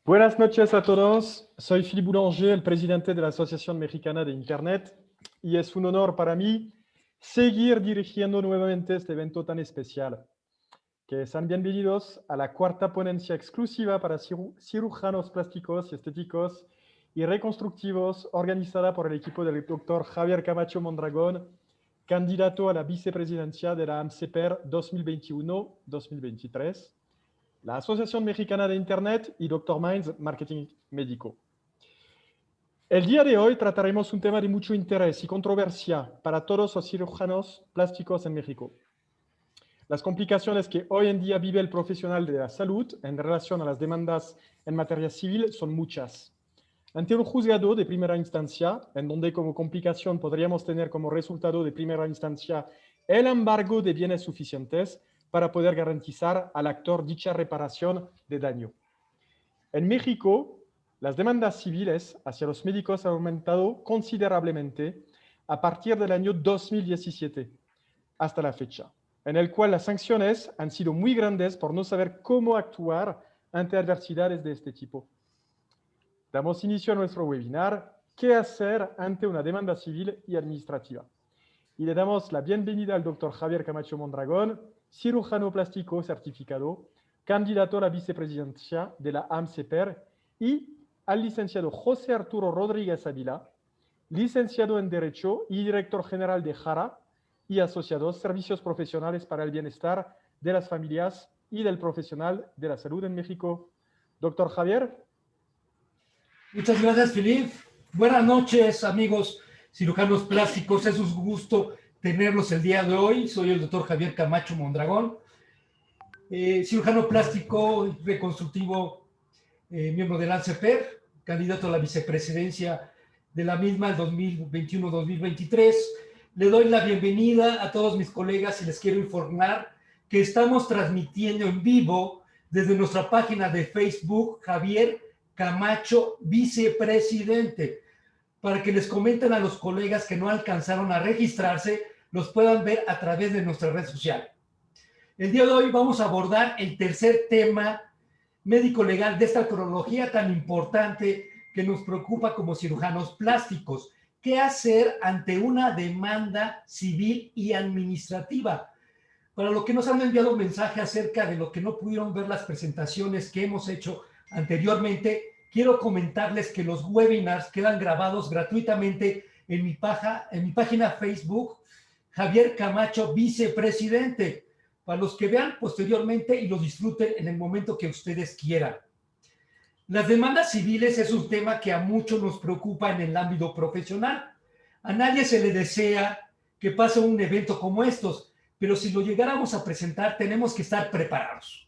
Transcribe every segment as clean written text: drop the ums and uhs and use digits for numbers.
Buenas noches a todos. Soy Philippe Boulanger, el presidente de la Asociación Mexicana de Internet, y es un honor para mí seguir dirigiendo nuevamente este evento tan especial. Que sean bienvenidos a la cuarta ponencia exclusiva para cirujanos plásticos y estéticos y reconstructivos organizada por el equipo del doctor Javier Camacho Mondragón, candidato a la vicepresidencia de la AMCPER 2021-2023. La Asociación Mexicana de Internet y Dr. Minds Marketing Médico. El día de hoy trataremos un tema de mucho interés y controversia para todos los cirujanos plásticos en México. Las complicaciones que hoy en día vive el profesional de la salud en relación a las demandas en materia civil son muchas. Ante un juzgado de primera instancia, en donde como complicación podríamos tener como resultado de primera instancia el embargo de bienes suficientes para poder garantizar al actor dicha reparación de daño. En México, las demandas civiles hacia los médicos han aumentado considerablemente a partir del año 2017 hasta la fecha, en el cual las sanciones han sido muy grandes por no saber cómo actuar ante adversidades de este tipo. Damos inicio a nuestro webinar, ¿qué hacer ante una demanda civil y administrativa? Y le damos la bienvenida al doctor Javier Camacho Mondragón, cirujano plástico certificado, candidato a la vicepresidencia de la AMCPER, y al licenciado José Arturo Rodríguez Ávila, licenciado en Derecho y director general de JARA y asociados Servicios Profesionales para el Bienestar de las Familias y del Profesional de la Salud en México. Doctor Javier. Muchas gracias, Philippe. Buenas noches, amigos cirujanos plásticos. Es un gusto tenerlos el día de hoy. Soy el doctor Javier Camacho Mondragón, cirujano plástico reconstructivo, miembro del ANCEPER, candidato a la vicepresidencia de la misma el 2021-2023. Le doy la bienvenida a todos mis colegas y les quiero informar que estamos transmitiendo en vivo desde nuestra página de Facebook, Javier Camacho, vicepresidente, para que les comenten a los colegas que no alcanzaron a registrarse, los puedan ver a través de nuestra red social. El día de hoy vamos a abordar el tercer tema médico-legal de esta cronología tan importante que nos preocupa como cirujanos plásticos. ¿Qué hacer ante una demanda civil y administrativa? Para los que nos han enviado un mensaje acerca de lo que no pudieron ver las presentaciones que hemos hecho anteriormente, quiero comentarles que los webinars quedan grabados gratuitamente en mi página Facebook, Javier Camacho, vicepresidente, para los que vean posteriormente y lo disfruten en el momento que ustedes quieran. Las demandas civiles es un tema que a muchos nos preocupa en el ámbito profesional. A nadie se le desea que pase un evento como estos, pero si lo llegáramos a presentar, tenemos que estar preparados.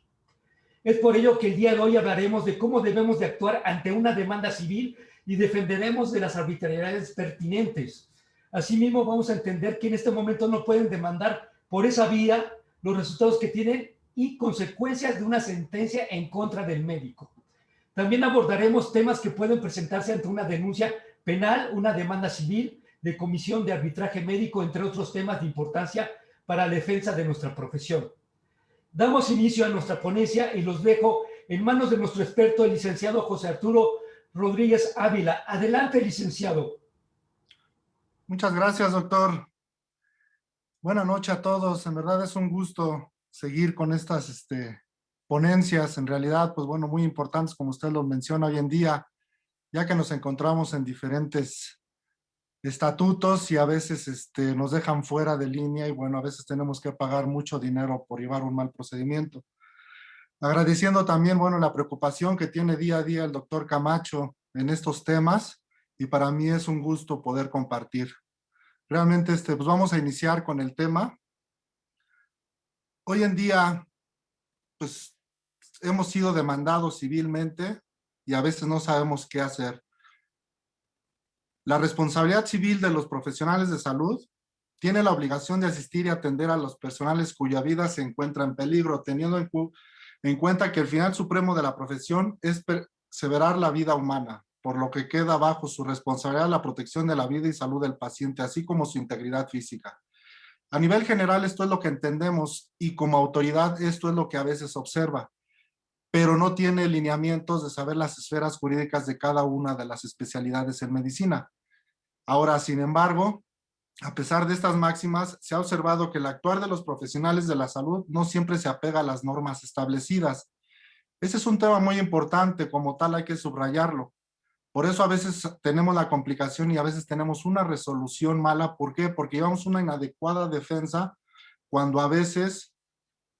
Es por ello que el día de hoy hablaremos de cómo debemos de actuar ante una demanda civil y defenderemos de las arbitrariedades pertinentes. Asimismo, vamos a entender que en este momento no pueden demandar por esa vía los resultados que tienen y consecuencias de una sentencia en contra del médico. También abordaremos temas que pueden presentarse ante una denuncia penal, una demanda civil, de comisión de arbitraje médico, entre otros temas de importancia para la defensa de nuestra profesión. Damos inicio a nuestra ponencia y los dejo en manos de nuestro experto, el licenciado José Arturo Rodríguez Ávila. Adelante, licenciado. Muchas gracias, doctor. Buenas noches a todos. En verdad es un gusto seguir con estas ponencias, en realidad, pues bueno, muy importantes, como usted lo menciona hoy en día, ya que nos encontramos en diferentes estatutos y a veces nos dejan fuera de línea y bueno, a veces tenemos que pagar mucho dinero por llevar un mal procedimiento. Agradeciendo también, bueno, la preocupación que tiene día a día el doctor Camacho en estos temas y para mí es un gusto poder compartir. Realmente, pues vamos a iniciar con el tema. Hoy en día, pues hemos sido demandados civilmente y a veces no sabemos qué hacer. La responsabilidad civil de los profesionales de salud tiene la obligación de asistir y atender a los personales cuya vida se encuentra en peligro, teniendo en cuenta que el final supremo de la profesión es perseverar la vida humana, por lo que queda bajo su responsabilidad la protección de la vida y salud del paciente, así como su integridad física. A nivel general, esto es lo que entendemos y como autoridad esto es lo que a veces observa. pero no tiene lineamientos de saber las esferas jurídicas de cada una de las especialidades en medicina. Ahora, sin embargo, a pesar de estas máximas, se ha observado que el actuar de los profesionales de la salud no siempre se apega a las normas establecidas. Ese es un tema muy importante, como tal hay que subrayarlo. Por eso a veces tenemos la complicación y a veces tenemos una resolución mala. ¿Por qué? Porque llevamos una inadecuada defensa cuando a veces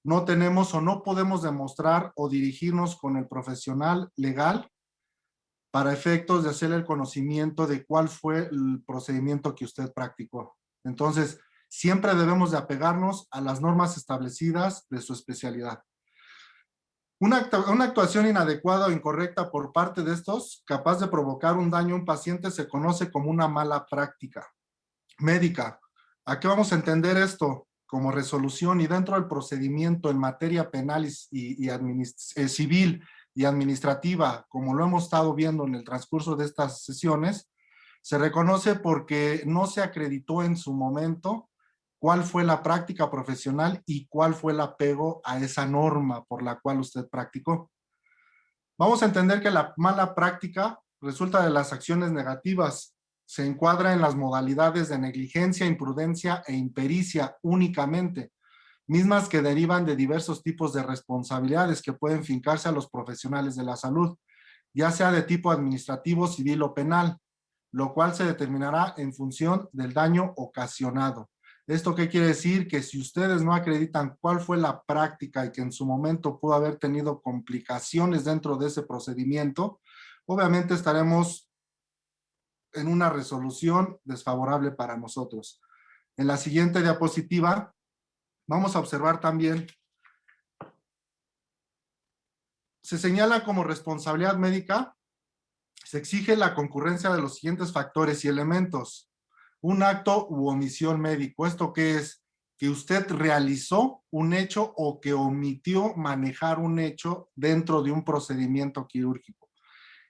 no tenemos o no podemos demostrar o dirigirnos con el profesional legal para efectos de hacer el conocimiento de cuál fue el procedimiento que usted practicó. Entonces, siempre debemos de apegarnos a las normas establecidas de su especialidad. Una actuación inadecuada o incorrecta por parte de estos, capaz de provocar un daño a un paciente, se conoce como una mala práctica médica. ¿A qué vamos a entender esto? Como resolución y dentro del procedimiento en materia penal civil y administrativa, como lo hemos estado viendo en el transcurso de estas sesiones, se reconoce porque no se acreditó en su momento cuál fue la práctica profesional y cuál fue el apego a esa norma por la cual usted practicó. Vamos a entender que la mala práctica resulta de las acciones negativas. Se encuadra en las modalidades de negligencia, imprudencia e impericia únicamente, mismas que derivan de diversos tipos de responsabilidades que pueden fincarse a los profesionales de la salud, ya sea de tipo administrativo, civil o penal, lo cual se determinará en función del daño ocasionado. ¿Esto qué quiere decir? Que si ustedes no acreditan cuál fue la práctica y que en su momento pudo haber tenido complicaciones dentro de ese procedimiento, obviamente estaremos en una resolución desfavorable para nosotros. En la siguiente diapositiva vamos a observar también, se señala como responsabilidad médica, se exige la concurrencia de los siguientes factores y elementos. Un acto u omisión médico. ¿Esto qué es? Que usted realizó un hecho o que omitió manejar un hecho dentro de un procedimiento quirúrgico.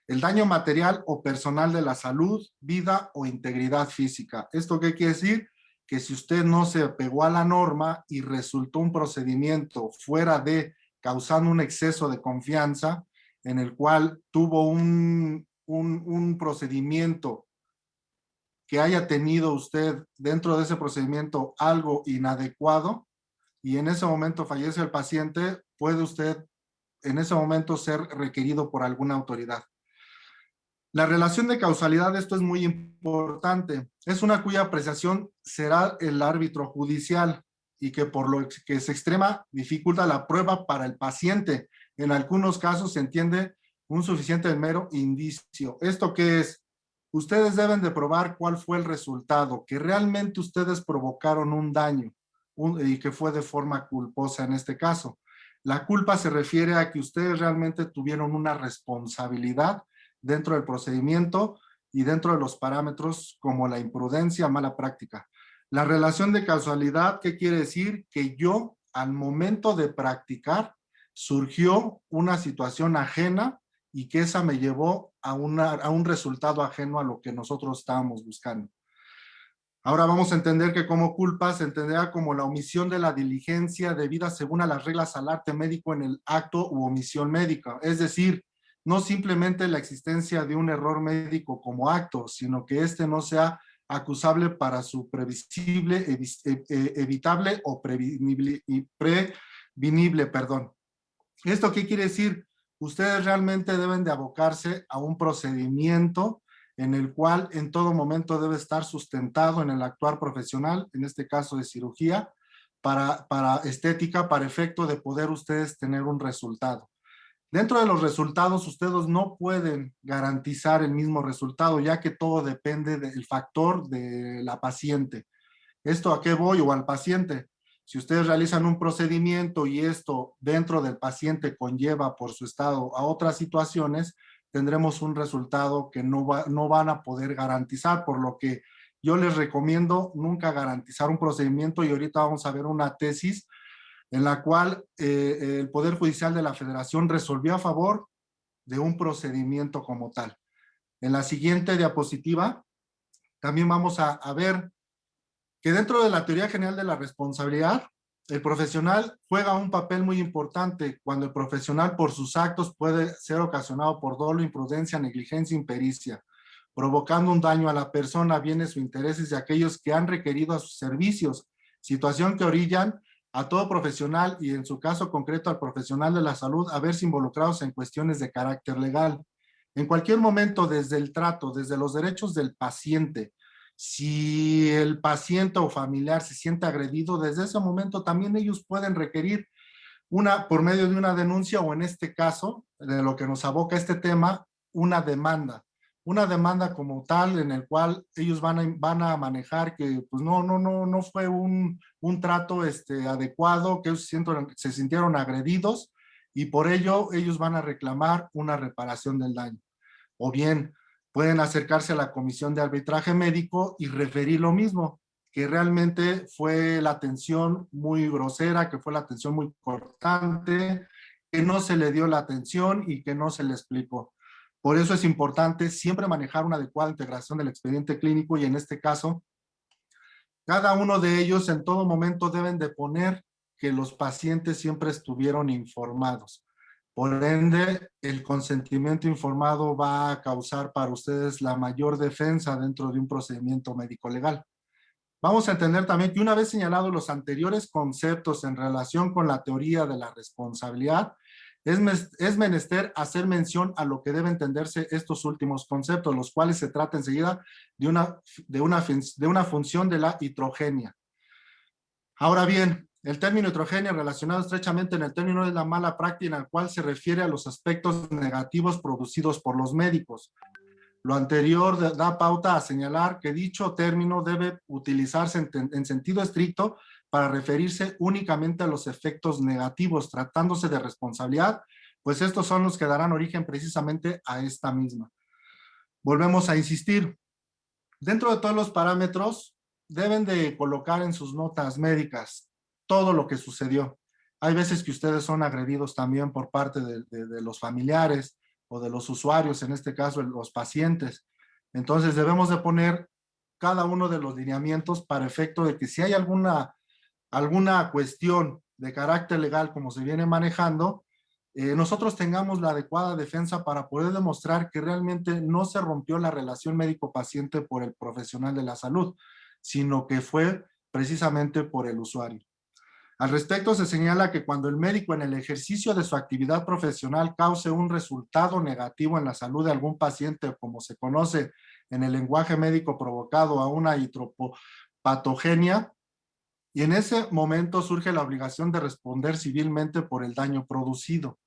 El daño material o personal de la salud, vida o integridad física. ¿Esto qué quiere decir? Que si usted no se apegó a la norma y resultó un procedimiento fuera de, causando un exceso de confianza, en el cual tuvo un procedimiento que haya tenido usted dentro de ese procedimiento algo inadecuado y en ese momento fallece el paciente, puede usted en ese momento ser requerido por alguna autoridad. La relación de causalidad, esto es muy importante, es una cuya apreciación será el árbitro judicial y que por lo que se extrema dificulta la prueba para el paciente. En algunos casos se entiende un suficiente mero indicio. ¿Esto qué es? Ustedes deben de probar cuál fue el resultado, que realmente ustedes provocaron un daño y que fue de forma culposa en este caso. La culpa se refiere a que ustedes realmente tuvieron una responsabilidad dentro del procedimiento y dentro de los parámetros como la imprudencia, mala práctica. La relación de causalidad, ¿qué quiere decir? Que yo, al momento de practicar, surgió una situación ajena y que esa me llevó a un resultado ajeno a lo que nosotros estábamos buscando. Ahora vamos a entender que como culpa se entenderá como la omisión de la diligencia debida según a las reglas al arte médico en el acto u omisión médica. Es decir, no simplemente la existencia de un error médico como acto, sino que este no sea acusable para su previsible, evitable o previnible. ¿Esto qué quiere decir? Ustedes realmente deben de abocarse a un procedimiento en el cual en todo momento debe estar sustentado en el actuar profesional, en este caso de cirugía, para estética, para efecto de poder ustedes tener un resultado. Dentro de los resultados, ustedes no pueden garantizar el mismo resultado, ya que todo depende del factor de la paciente. ¿Esto a qué voy? O al paciente. Si ustedes realizan un procedimiento y esto dentro del paciente conlleva por su estado a otras situaciones, tendremos un resultado que no van a poder garantizar, por lo que yo les recomiendo nunca garantizar un procedimiento y ahorita vamos a ver una tesis en la cual el Poder Judicial de la Federación resolvió a favor de un procedimiento como tal. En la siguiente diapositiva también vamos a ver que dentro de la teoría general de la responsabilidad, el profesional juega un papel muy importante cuando el profesional por sus actos puede ser ocasionado por dolo, imprudencia, negligencia, impericia, provocando un daño a la persona, bienes o intereses de aquellos que han requerido a sus servicios, situación que orillan a todo profesional y en su caso concreto al profesional de la salud a verse involucrados en cuestiones de carácter legal. En cualquier momento, desde el trato, desde los derechos del paciente, si el paciente o familiar se siente agredido, desde ese momento también ellos pueden requerir por medio de una denuncia o en este caso, de lo que nos aboca este tema, una demanda. Una demanda como tal en el cual ellos van a manejar que pues no fue un trato adecuado, que ellos se sintieron agredidos y por ello ellos van a reclamar una reparación del daño. O bien pueden acercarse a la comisión de arbitraje médico y referir lo mismo, que realmente fue la atención muy grosera, que fue la atención muy cortante, que no se le dio la atención y que no se le explicó. Por eso es importante siempre manejar una adecuada integración del expediente clínico y en este caso, cada uno de ellos en todo momento deben de poner que los pacientes siempre estuvieron informados. Por ende, el consentimiento informado va a causar para ustedes la mayor defensa dentro de un procedimiento médico legal. Vamos a entender también que una vez señalados los anteriores conceptos en relación con la teoría de la responsabilidad, es menester hacer mención a lo que debe entenderse estos últimos conceptos, los cuales se trata enseguida de una función de la hitrogenia. Ahora bien, el término hitrogenia relacionado estrechamente en el término es la mala práctica en la cual se refiere a los aspectos negativos producidos por los médicos. Lo anterior da pauta a señalar que dicho término debe utilizarse en sentido estricto para referirse únicamente a los efectos negativos, tratándose de responsabilidad, pues estos son los que darán origen precisamente a esta misma. Volvemos a insistir, dentro de todos los parámetros deben de colocar en sus notas médicas todo lo que sucedió. Hay veces que ustedes son agredidos también por parte de los familiares, o de los usuarios, en este caso los pacientes. Entonces debemos de poner cada uno de los lineamientos para efecto de que si hay alguna cuestión de carácter legal como se viene manejando, nosotros tengamos la adecuada defensa para poder demostrar que realmente no se rompió la relación médico-paciente por el profesional de la salud, sino que fue precisamente por el usuario. Al respecto, se señala que cuando el médico en el ejercicio de su actividad profesional cause un resultado negativo en la salud de algún paciente, como se conoce en el lenguaje médico provocado a una hitropatogenia, y en ese momento surge la obligación de responder civilmente por el daño producido.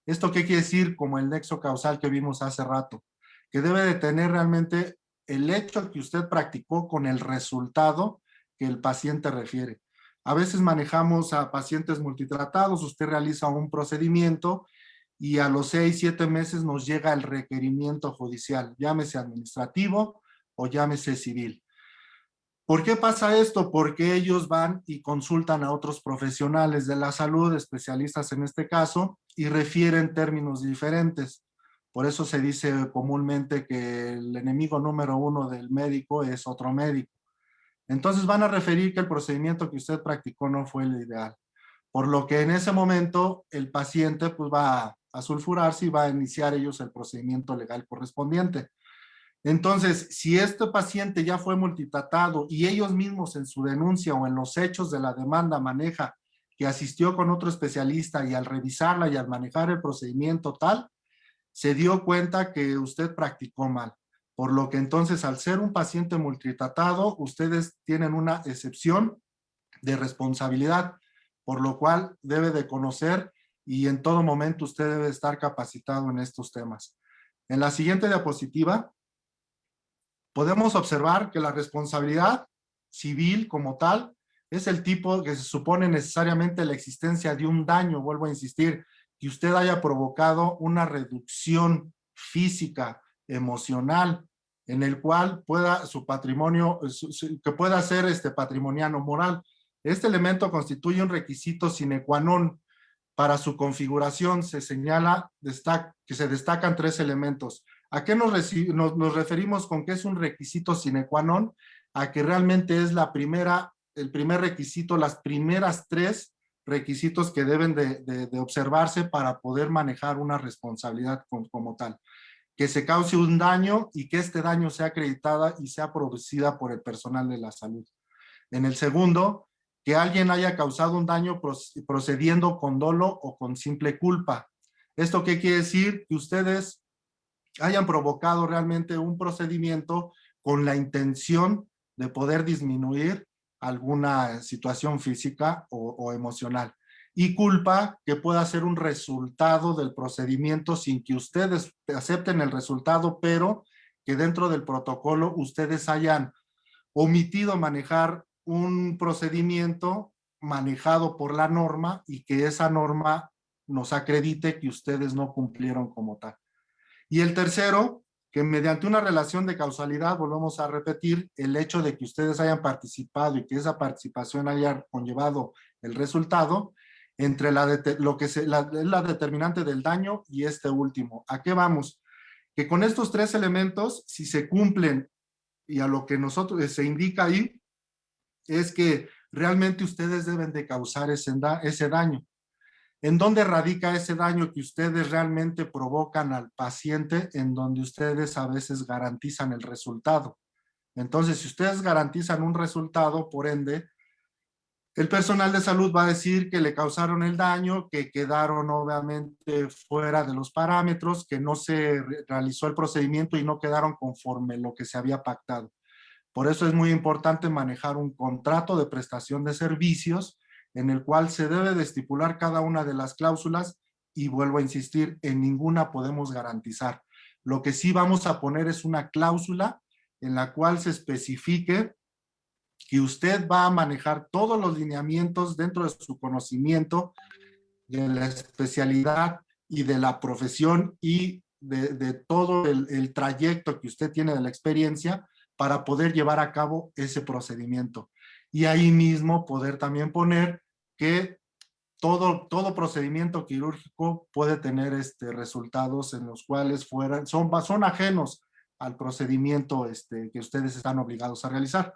¿Esto qué quiere decir? Como el nexo causal que vimos hace rato, que debe de tener realmente el hecho que usted practicó con el resultado que el paciente refiere. A veces manejamos a pacientes multitratados, usted realiza un procedimiento y a los 6, 7 meses nos llega el requerimiento judicial, llámese administrativo o llámese civil. ¿Por qué pasa esto? Porque ellos van y consultan a otros profesionales de la salud, especialistas en este caso, y refieren términos diferentes. Por eso se dice comúnmente que el enemigo número 1 del médico es otro médico. Entonces van a referir que el procedimiento que usted practicó no fue el ideal. Por lo que en ese momento el paciente pues va a sulfurarse y va a iniciar ellos el procedimiento legal correspondiente. Entonces, si este paciente ya fue multitratado y ellos mismos en su denuncia o en los hechos de la demanda maneja que asistió con otro especialista y al revisarla y al manejar el procedimiento tal, se dio cuenta que usted practicó mal. Por lo que entonces, al ser un paciente multitratado, ustedes tienen una excepción de responsabilidad, por lo cual debe de conocer y en todo momento usted debe estar capacitado en estos temas. En la siguiente diapositiva, podemos observar que la responsabilidad civil como tal es el tipo que se supone necesariamente la existencia de un daño, vuelvo a insistir, que usted haya provocado una reducción física, emocional, en el cual pueda su patrimonio, que pueda ser patrimonial o moral. Este elemento constituye un requisito sine qua non. Para su configuración se señala que se destacan 3 elementos. ¿A qué nos referimos con que es un requisito sine qua non? A que realmente es el primer requisito, las primeras 3 requisitos que deben de observarse para poder manejar una responsabilidad como tal. Que se cause un daño y que este daño sea acreditada y sea producida por el personal de la salud. En el segundo, que alguien haya causado un daño procediendo con dolo o con simple culpa. ¿Esto qué quiere decir? Que ustedes hayan provocado realmente un procedimiento con la intención de poder disminuir alguna situación física o emocional. Y culpa, que pueda ser un resultado del procedimiento sin que ustedes acepten el resultado, pero que dentro del protocolo ustedes hayan omitido manejar un procedimiento manejado por la norma y que esa norma nos acredite que ustedes no cumplieron como tal. Y el tercero, que mediante una relación de causalidad, volvemos a repetir, el hecho de que ustedes hayan participado y que esa participación haya conllevado el resultado, entre la determinante del daño y este último. ¿A qué vamos? Que con estos tres elementos, si se cumplen y a lo que nosotros se indica ahí, es que realmente ustedes deben de causar ese daño. ¿En dónde radica ese daño que ustedes realmente provocan al paciente? En donde ustedes a veces garantizan el resultado. Entonces, si ustedes garantizan un resultado, por ende, el personal de salud va a decir que le causaron el daño, que quedaron obviamente fuera de los parámetros, que no se realizó el procedimiento y no quedaron conforme lo que se había pactado. Por eso es muy importante manejar un contrato de prestación de servicios en el cual se debe de estipular cada una de las cláusulas y vuelvo a insistir, en ninguna podemos garantizar. Lo que sí vamos a poner es una cláusula en la cual se especifique que usted va a manejar todos los lineamientos dentro de su conocimiento, de la especialidad y de la profesión y de todo el trayecto que usted tiene de la experiencia para poder llevar a cabo ese procedimiento. Y ahí mismo poder también poner que todo procedimiento quirúrgico puede tener resultados en los cuales son ajenos al procedimiento que ustedes están obligados a realizar.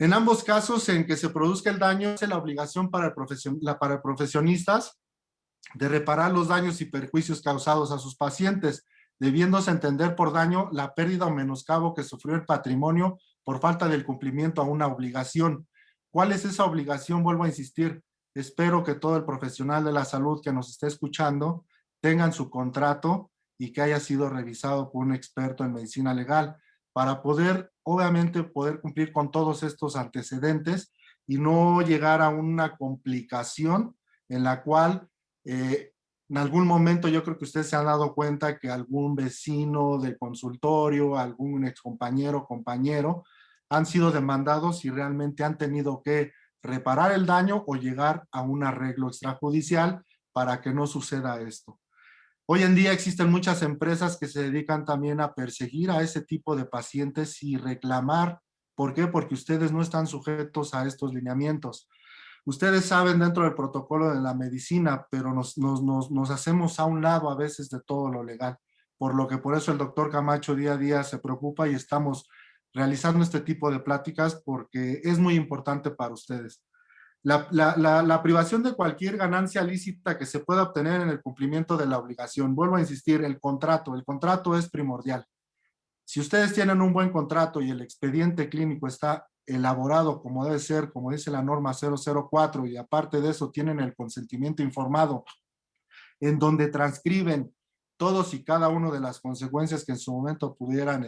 En ambos casos en que se produzca el daño, es la obligación para profesionistas de reparar los daños y perjuicios causados a sus pacientes, debiéndose entender por daño la pérdida o menoscabo que sufrió el patrimonio por falta del cumplimiento a una obligación. ¿Cuál es esa obligación? Vuelvo a insistir, espero que todo el profesional de la salud que nos esté escuchando tengan su contrato y que haya sido revisado por un experto en medicina legal para poder, obviamente, poder cumplir con todos estos antecedentes y no llegar a una complicación en la cual en algún momento yo creo que ustedes se han dado cuenta que algún vecino del consultorio, algún excompañero o compañero han sido demandados y realmente han tenido que reparar el daño o llegar a un arreglo extrajudicial para que no suceda esto. Hoy en día existen muchas empresas que se dedican también a perseguir a ese tipo de pacientes y reclamar. ¿Por qué? Porque ustedes no están sujetos a estos lineamientos. Ustedes saben dentro del protocolo de la medicina, pero nos hacemos a un lado a veces de todo lo legal. Por eso el doctor Camacho día a día se preocupa y estamos realizando este tipo de pláticas porque es muy importante para ustedes. La privación de cualquier ganancia lícita que se pueda obtener en el cumplimiento de la obligación. Vuelvo a insistir, el contrato es primordial. Si ustedes tienen un buen contrato y el expediente clínico está elaborado como debe ser, como dice la norma 004, y aparte de eso tienen el consentimiento informado, en donde transcriben todos y cada uno de las consecuencias que en su momento pudieran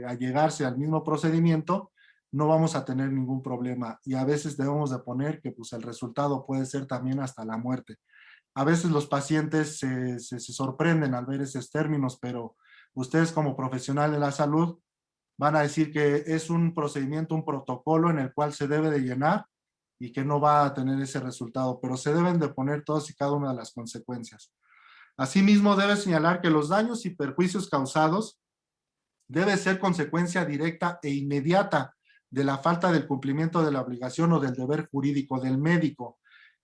allegarse al mismo procedimiento, no vamos a tener ningún problema. Y a veces debemos de poner que pues, el resultado puede ser también hasta la muerte. A veces los pacientes se sorprenden al ver esos términos, pero ustedes como profesional de la salud van a decir que es un procedimiento, un protocolo en el cual se debe de llenar y que no va a tener ese resultado, pero se deben de poner todas y cada una de las consecuencias. Asimismo, debe señalar que los daños y perjuicios causados debe ser consecuencia directa e inmediata de la falta del cumplimiento de la obligación o del deber jurídico del médico.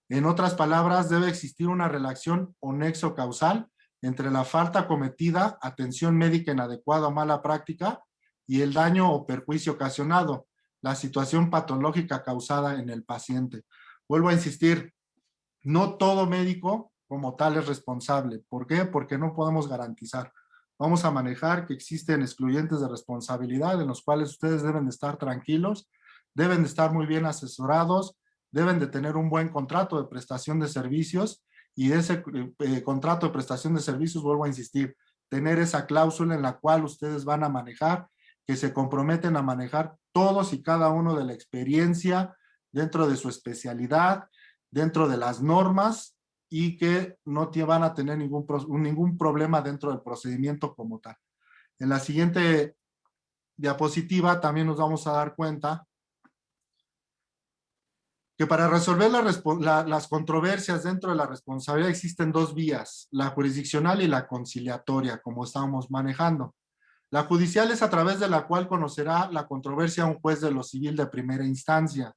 En otras palabras, debe existir una relación o nexo causal entre la falta cometida, atención médica inadecuada o mala práctica, y el daño o perjuicio ocasionado, la situación patológica causada en el paciente. Vuelvo a insistir, no todo médico como tal es responsable. ¿Por qué? Porque no podemos garantizar. Vamos a manejar que existen excluyentes de responsabilidad en los cuales ustedes deben de estar tranquilos, deben de estar muy bien asesorados, deben de tener un buen contrato de prestación de servicios y ese contrato de prestación de servicios, vuelvo a insistir, tener esa cláusula en la cual ustedes van a manejar, que se comprometen a manejar todos y cada uno de la experiencia dentro de su especialidad, dentro de las normas y que no van a tener ningún problema dentro del procedimiento como tal. En la siguiente diapositiva también nos vamos a dar cuenta que para resolver las controversias dentro de la responsabilidad existen dos vías, la jurisdiccional y la conciliatoria, como estábamos manejando. La judicial es a través de la cual conocerá la controversia un juez de lo civil de primera instancia,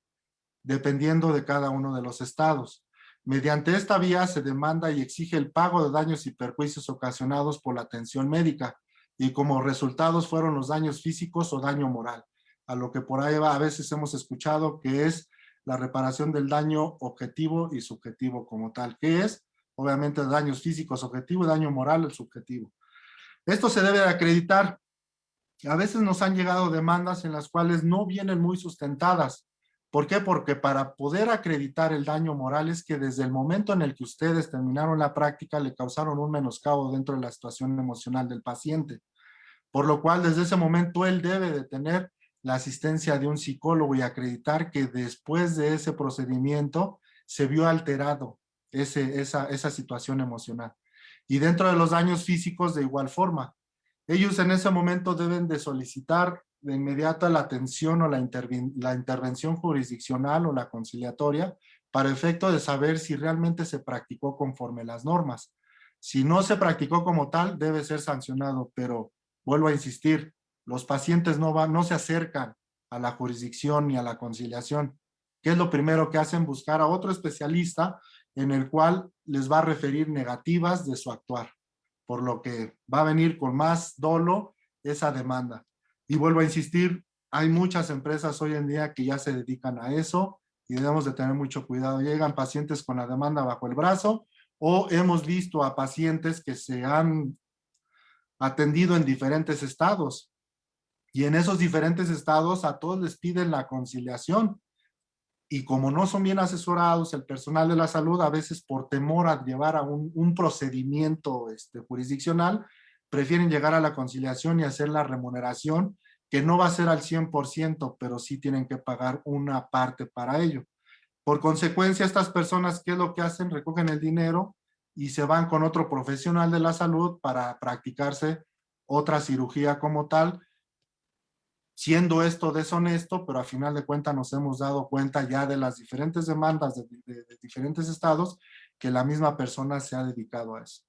dependiendo de cada uno de los estados. Mediante esta vía se demanda y exige el pago de daños y perjuicios ocasionados por la atención médica y como resultados fueron los daños físicos o daño moral, a lo que por ahí va, a veces hemos escuchado que es la reparación del daño objetivo y subjetivo como tal, que es obviamente daños físicos objetivo y daño moral el subjetivo. Esto se debe de acreditar. A veces nos han llegado demandas en las cuales no vienen muy sustentadas. ¿Por qué? Porque para poder acreditar el daño moral es que desde el momento en el que ustedes terminaron la práctica le causaron un menoscabo dentro de la situación emocional del paciente. Por lo cual desde ese momento él debe de tener la asistencia de un psicólogo y acreditar que después de ese procedimiento se vio alterado esa situación emocional. Y dentro de los daños físicos de igual forma. Ellos en ese momento deben de solicitar de inmediato la atención o la intervención jurisdiccional o la conciliatoria para efecto de saber si realmente se practicó conforme las normas. Si no se practicó como tal, debe ser sancionado, pero vuelvo a insistir, los pacientes no se acercan a la jurisdicción ni a la conciliación. ¿Qué es lo primero que hacen? Buscar a otro especialista en el cual les va a referir negativas de su actuar, por lo que va a venir con más dolo esa demanda. Y vuelvo a insistir, hay muchas empresas hoy en día que ya se dedican a eso y debemos de tener mucho cuidado. Llegan pacientes con la demanda bajo el brazo o hemos visto a pacientes que se han atendido en diferentes estados y en esos diferentes estados a todos les piden la conciliación y como no son bien asesorados, el personal de la salud a veces por temor a llevar a un procedimiento jurisdiccional, prefieren llegar a la conciliación y hacer la remuneración, que no va a ser al 100%, pero sí tienen que pagar una parte para ello. Por consecuencia, estas personas, ¿qué es lo que hacen? Recogen el dinero y se van con otro profesional de la salud para practicarse otra cirugía como tal, siendo esto deshonesto, pero a final de cuentas nos hemos dado cuenta ya de las diferentes demandas de diferentes estados que la misma persona se ha dedicado a eso.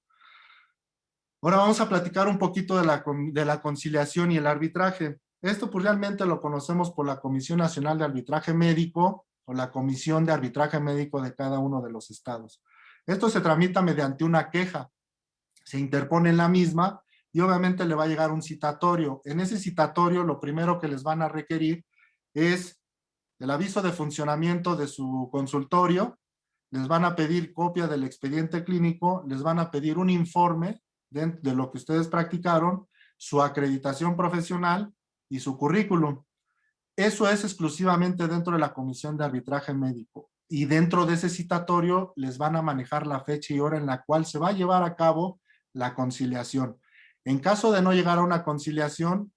Ahora vamos a platicar un poquito de la conciliación y el arbitraje. Esto pues realmente lo conocemos por la Comisión Nacional de Arbitraje Médico o la Comisión de Arbitraje Médico de cada uno de los estados. Esto se tramita mediante una queja, se interpone en la misma y obviamente le va a llegar un citatorio. En ese citatorio lo primero que les van a requerir es el aviso de funcionamiento de su consultorio, les van a pedir copia del expediente clínico, les van a pedir un informe de lo que ustedes practicaron, su acreditación profesional y su currículum. Eso es exclusivamente dentro de la Comisión de Arbitraje Médico y dentro de ese citatorio les van a manejar la fecha y hora en la cual se va a llevar a cabo la conciliación. En caso de no llegar a una conciliación,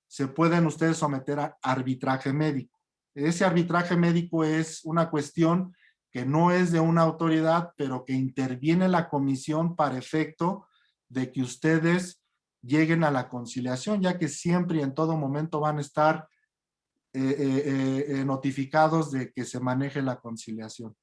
se pueden ustedes someter a arbitraje médico. Ese arbitraje médico es una cuestión que no es de una autoridad, pero que interviene la comisión para efecto de que ustedes lleguen a la conciliación, ya que siempre y en todo momento van a estar notificados de que se maneje la conciliación.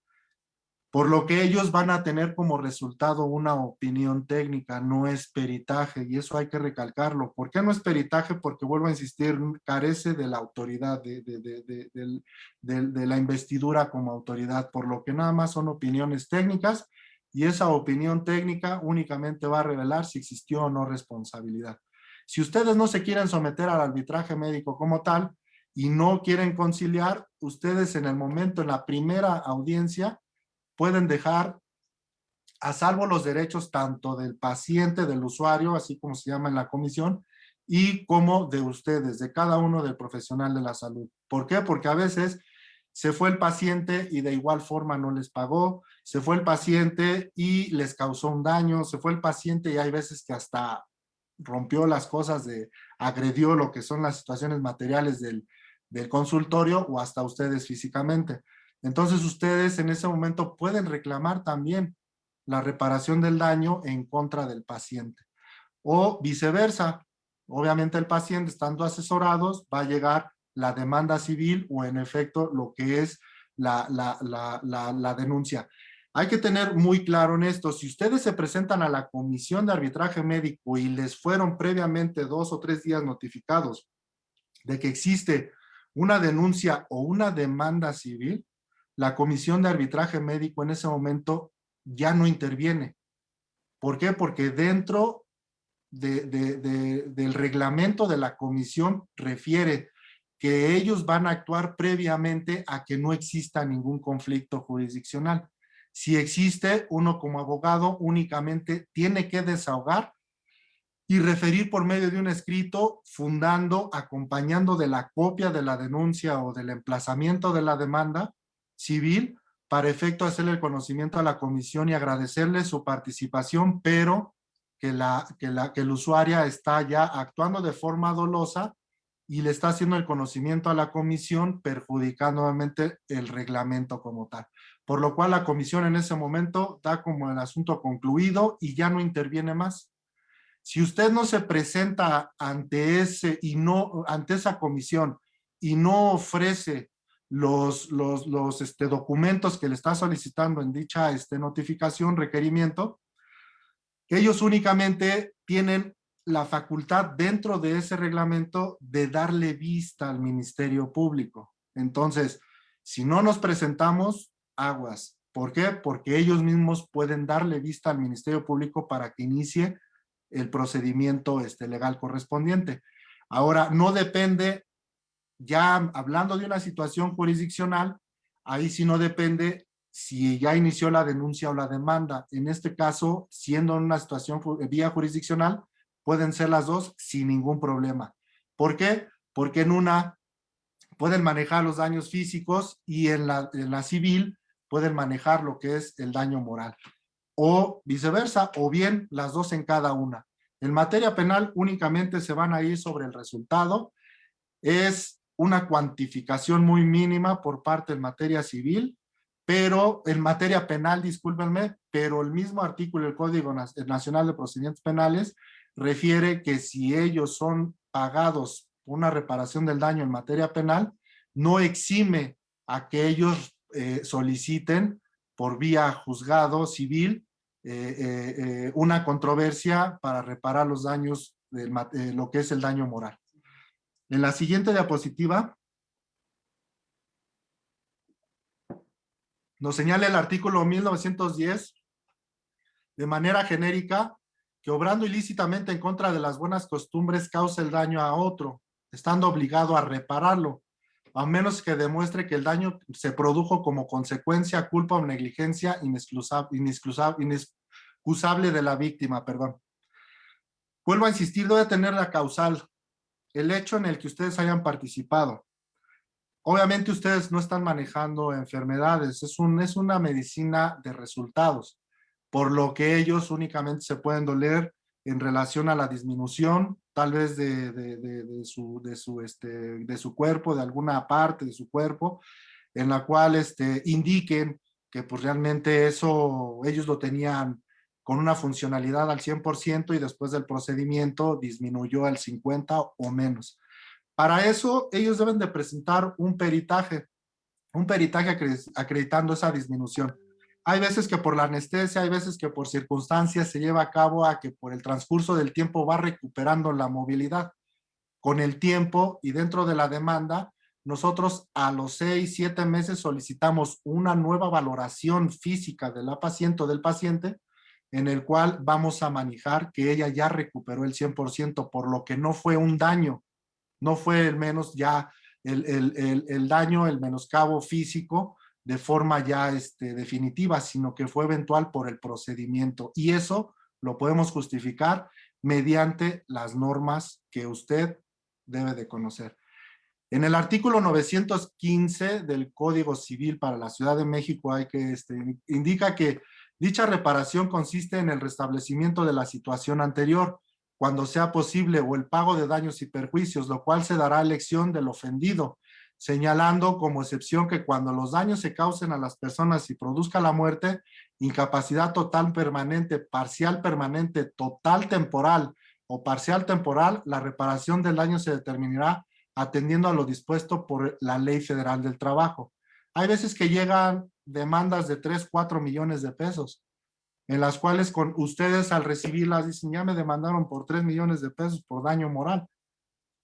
Por lo que ellos van a tener como resultado una opinión técnica, no es peritaje, y eso hay que recalcarlo. ¿Por qué no es peritaje? Porque, vuelvo a insistir, carece de la autoridad, de la investidura como autoridad, por lo que nada más son opiniones técnicas, y esa opinión técnica únicamente va a revelar si existió o no responsabilidad. Si ustedes no se quieren someter al arbitraje médico como tal, y no quieren conciliar, ustedes en el momento, en la primera audiencia, pueden dejar a salvo los derechos tanto del paciente, del usuario, así como se llama en la comisión, y como de ustedes, de cada uno del profesional de la salud. ¿Por qué? Porque a veces se fue el paciente y de igual forma no les pagó, se fue el paciente y les causó un daño, se fue el paciente y hay veces que hasta rompió las cosas, agredió lo que son las situaciones materiales del consultorio o hasta ustedes físicamente. Entonces ustedes en ese momento pueden reclamar también la reparación del daño en contra del paciente. O viceversa, obviamente el paciente estando asesorados va a llegar la demanda civil o en efecto lo que es la denuncia. Hay que tener muy claro en esto, si ustedes se presentan a la comisión de arbitraje médico y les fueron previamente 2 o 3 días notificados de que existe una denuncia o una demanda civil, la comisión de arbitraje médico en ese momento ya no interviene. ¿Por qué? Porque dentro del reglamento de la comisión refiere que ellos van a actuar previamente a que no exista ningún conflicto jurisdiccional. Si existe, uno como abogado únicamente tiene que desahogar y referir por medio de un escrito fundando, acompañando de la copia de la denuncia o del emplazamiento de la demanda civil para efecto de hacerle el conocimiento a la comisión y agradecerle su participación, pero que el usuario está ya actuando de forma dolosa y le está haciendo el conocimiento a la comisión, perjudicando nuevamente el reglamento como tal. Por lo cual la comisión en ese momento da como el asunto concluido y ya no interviene más. Si usted no se presenta ante ante esa comisión y no ofrece los documentos que le está solicitando en dicha notificación, requerimiento, ellos únicamente tienen la facultad dentro de ese reglamento de darle vista al Ministerio Público. Entonces, si no nos presentamos, aguas. ¿Por qué? Porque ellos mismos pueden darle vista al Ministerio Público para que inicie el procedimiento legal correspondiente. Ahora, no depende, ya hablando de una situación jurisdiccional, ahí sí no depende si ya inició la denuncia o la demanda. En este caso, siendo una situación vía jurisdiccional, pueden ser las dos sin ningún problema. ¿Por qué? Porque en una pueden manejar los daños físicos y en la civil pueden manejar lo que es el daño moral. O viceversa, o bien las dos en cada una. En materia penal únicamente se van a ir sobre el resultado. Es una cuantificación muy mínima por parte en materia civil, pero en materia penal, discúlpenme, pero el mismo artículo del Código Nacional de Procedimientos Penales refiere que si ellos son pagados una reparación del daño en materia penal, no exime a que ellos soliciten por vía juzgado civil una controversia para reparar los daños de lo que es el daño moral. En la siguiente diapositiva nos señala el artículo 1910 de manera genérica que obrando ilícitamente en contra de las buenas costumbres causa el daño a otro, estando obligado a repararlo, a menos que demuestre que el daño se produjo como consecuencia, culpa o negligencia inexcusable de la víctima. Vuelvo a insistir, debe tener la causal, el hecho en el que ustedes hayan participado. Obviamente ustedes no están manejando enfermedades, es una medicina de resultados, por lo que ellos únicamente se pueden doler en relación a la disminución, tal vez de su cuerpo, de alguna parte de su cuerpo, en la cual indiquen que pues realmente eso ellos lo tenían con una funcionalidad al 100% y después del procedimiento disminuyó al 50% o menos. Para eso ellos deben de presentar un peritaje acreditando esa disminución. Hay veces que por la anestesia, hay veces que por circunstancias se lleva a cabo a que por el transcurso del tiempo va recuperando la movilidad. Con el tiempo y dentro de la demanda, nosotros a los 6, 7 meses solicitamos una nueva valoración física de la paciente o del paciente, en el cual vamos a manejar que ella ya recuperó el 100%, por lo que no fue un daño, no fue al menos ya el daño, el menoscabo físico de forma ya definitiva, sino que fue eventual por el procedimiento. Y eso lo podemos justificar mediante las normas que usted debe de conocer. En el artículo 915 del Código Civil para la Ciudad de México indica que dicha reparación consiste en el restablecimiento de la situación anterior, cuando sea posible, o el pago de daños y perjuicios, lo cual se dará a elección del ofendido, señalando como excepción que cuando los daños se causen a las personas y produzca la muerte, incapacidad total permanente, parcial permanente, total temporal o parcial temporal, la reparación del daño se determinará atendiendo a lo dispuesto por la Ley Federal del Trabajo. Hay veces que llegan demandas de 3, 4 millones de pesos, en las cuales con ustedes al recibirlas dicen, ya me demandaron por 3 millones de pesos por daño moral.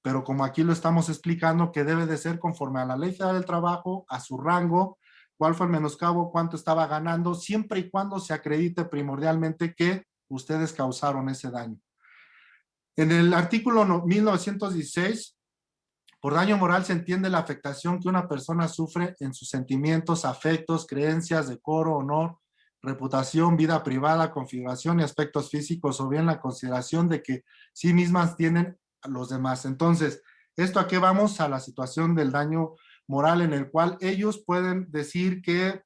Pero como aquí lo estamos explicando, que debe de ser conforme a la Ley Federal del Trabajo, a su rango, cuál fue el menoscabo, cuánto estaba ganando, siempre y cuando se acredite primordialmente que ustedes causaron ese daño. En el artículo 1916, por daño moral se entiende la afectación que una persona sufre en sus sentimientos, afectos, creencias, decoro, honor, reputación, vida privada, configuración y aspectos físicos, o bien la consideración de que sí mismas tienen a los demás. Entonces, ¿esto a qué vamos? A la situación del daño moral, en el cual ellos pueden decir que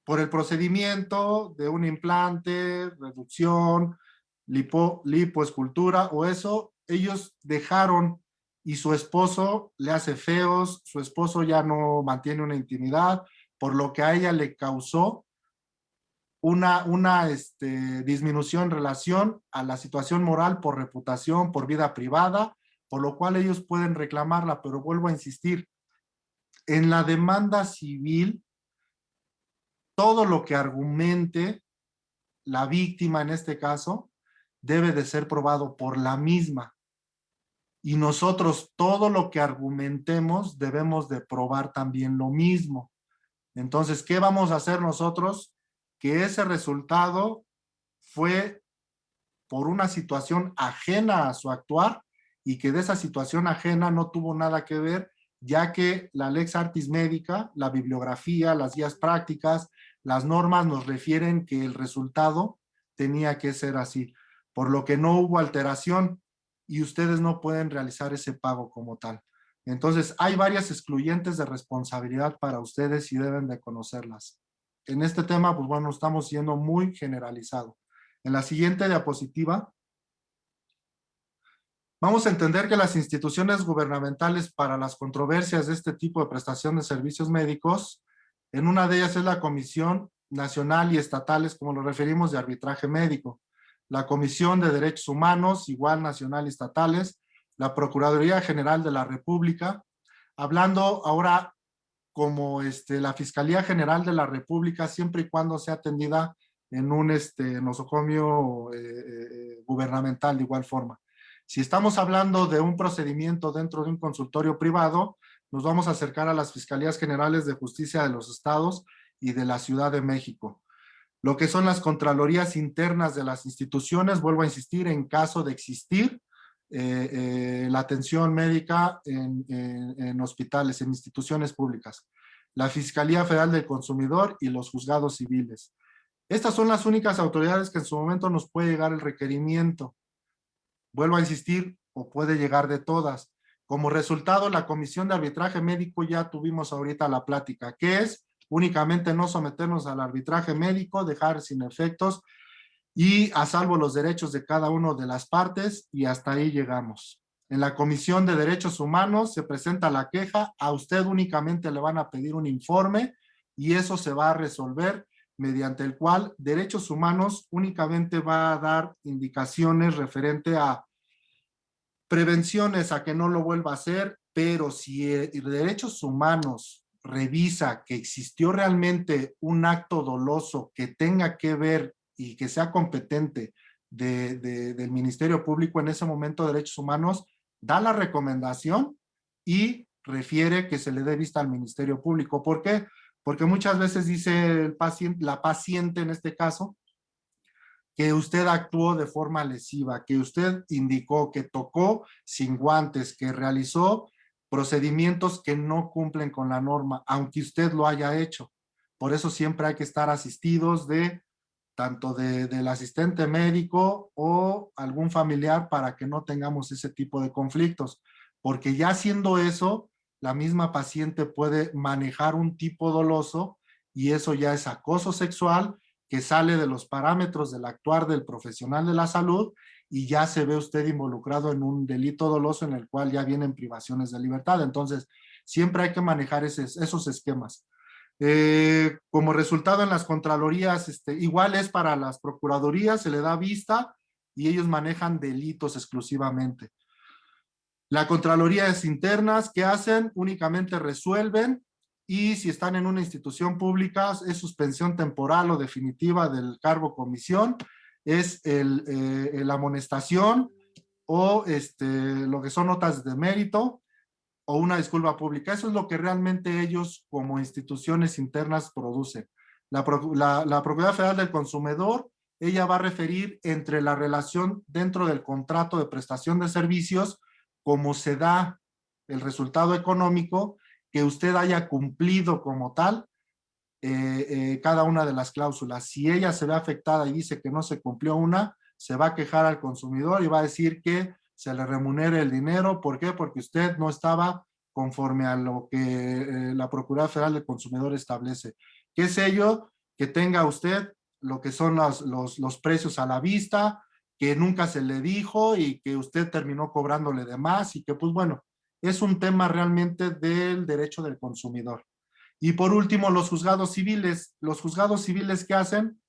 por el procedimiento de un implante, reducción, lipoescultura o eso, ellos dejaron y su esposo le hace feos, su esposo ya no mantiene una intimidad, por lo que a ella le causó una disminución en relación a la situación moral por reputación, por vida privada, por lo cual ellos pueden reclamarla, pero vuelvo a insistir, en la demanda civil, todo lo que argumente la víctima en este caso debe de ser probado por la misma. Y nosotros todo lo que argumentemos debemos de probar también lo mismo. Entonces, ¿qué vamos a hacer nosotros? Que ese resultado fue por una situación ajena a su actuar y que de esa situación ajena no tuvo nada que ver, ya que la Lex Artis Médica, la bibliografía, las guías prácticas, las normas nos refieren que el resultado tenía que ser así, por lo que no hubo alteración y ustedes no pueden realizar ese pago como tal. Entonces, hay varias excluyentes de responsabilidad para ustedes y deben de conocerlas. En este tema, pues bueno, estamos siendo muy generalizado. En la siguiente diapositiva, vamos a entender que las instituciones gubernamentales para las controversias de este tipo de prestación de servicios médicos, en una de ellas es la Comisión Nacional y Estatales, como lo referimos, de Arbitraje Médico, la Comisión de Derechos Humanos, igual nacional y estatales, la Procuraduría General de la República, hablando ahora como la Fiscalía General de la República, siempre y cuando sea atendida en un nosocomio gubernamental de igual forma. Si estamos hablando de un procedimiento dentro de un consultorio privado, nos vamos a acercar a las Fiscalías Generales de Justicia de los Estados y de la Ciudad de México. Lo que son las contralorías internas de las instituciones, vuelvo a insistir, en caso de existir la atención médica en hospitales, en instituciones públicas, la Fiscalía Federal del Consumidor y los juzgados civiles. Estas son las únicas autoridades que en su momento nos puede llegar el requerimiento. Vuelvo a insistir, o puede llegar de todas. Como resultado, la Comisión de Arbitraje Médico ya tuvimos ahorita la plática, que es únicamente no someternos al arbitraje médico, dejar sin efectos y a salvo los derechos de cada una de las partes, y hasta ahí llegamos. En la Comisión de Derechos Humanos se presenta la queja, a usted únicamente le van a pedir un informe y eso se va a resolver, mediante el cual Derechos Humanos únicamente va a dar indicaciones referente a prevenciones a que no lo vuelva a hacer, pero si Derechos Humanos revisa que existió realmente un acto doloso que tenga que ver y que sea competente del Ministerio Público, en ese momento Derechos Humanos da la recomendación y refiere que se le dé vista al Ministerio Público. ¿Por qué? Porque muchas veces dice el paciente, la paciente en este caso, que usted actuó de forma lesiva, que usted indicó que tocó sin guantes, que realizó procedimientos que no cumplen con la norma, aunque usted lo haya hecho. Por eso siempre hay que estar asistidos de tanto del asistente médico o algún familiar para que no tengamos ese tipo de conflictos. Porque ya haciendo eso, la misma paciente puede manejar un tipo doloso y eso ya es acoso sexual que sale de los parámetros del actuar del profesional de la salud y ya se ve usted involucrado en un delito doloso en el cual ya vienen privaciones de libertad. Entonces, siempre hay que manejar esos esquemas. Como resultado en las contralorías, igual es para las procuradurías, se le da vista y ellos manejan delitos exclusivamente. La Contraloría es internas, ¿qué hacen? Únicamente resuelven y si están en una institución pública es suspensión temporal o definitiva del cargo comisión, es la amonestación o lo que son notas de mérito o una disculpa pública. Eso es lo que realmente ellos como instituciones internas producen. La Procuraduría Federal del Consumidor, ella va a referir entre la relación dentro del contrato de prestación de servicios, cómo se da el resultado económico, que usted haya cumplido como tal cada una de las cláusulas. Si ella se ve afectada y dice que no se cumplió una, se va a quejar al consumidor y va a decir que se le remunere el dinero. ¿Por qué? Porque usted no estaba conforme a lo que la Procuraduría Federal del Consumidor establece. ¿Qué es ello? Que tenga usted lo que son los precios a la vista, que nunca se le dijo y que usted terminó cobrándole de más y que pues bueno, es un tema realmente del derecho del consumidor. Y por último, los juzgados civiles. Los juzgados civiles, ¿qué hacen?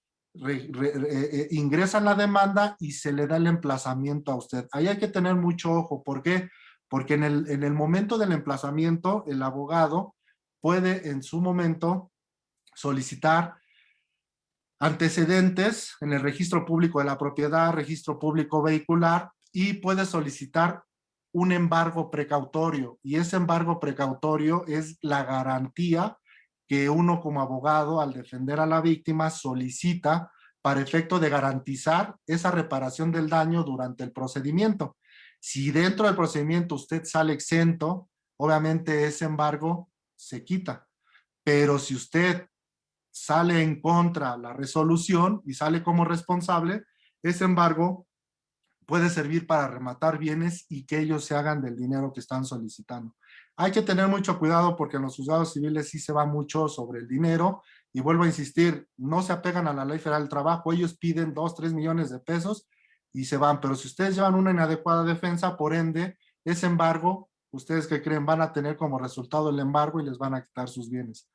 Ingresan la demanda y se le da el emplazamiento a usted. Ahí hay que tener mucho ojo. ¿Por qué? Porque en el momento del emplazamiento, el abogado puede en su momento solicitar antecedentes en el registro público de la propiedad, registro público vehicular, y puede solicitar un embargo precautorio. Y ese embargo precautorio es la garantía que uno como abogado, al defender a la víctima, solicita para efecto de garantizar esa reparación del daño durante el procedimiento. Si dentro del procedimiento usted sale exento, obviamente ese embargo se quita. Pero si usted sale en contra la resolución y sale como responsable, ese embargo puede servir para rematar bienes y que ellos se hagan del dinero que están solicitando. Hay que tener mucho cuidado porque en los juzgados civiles sí se va mucho sobre el dinero y vuelvo a insistir, no se apegan a la Ley Federal del Trabajo, ellos piden 2, 3 millones de pesos y se van, pero si ustedes llevan una inadecuada defensa, por ende, ese embargo, ustedes que creen van a tener como resultado el embargo y les van a quitar sus bienes.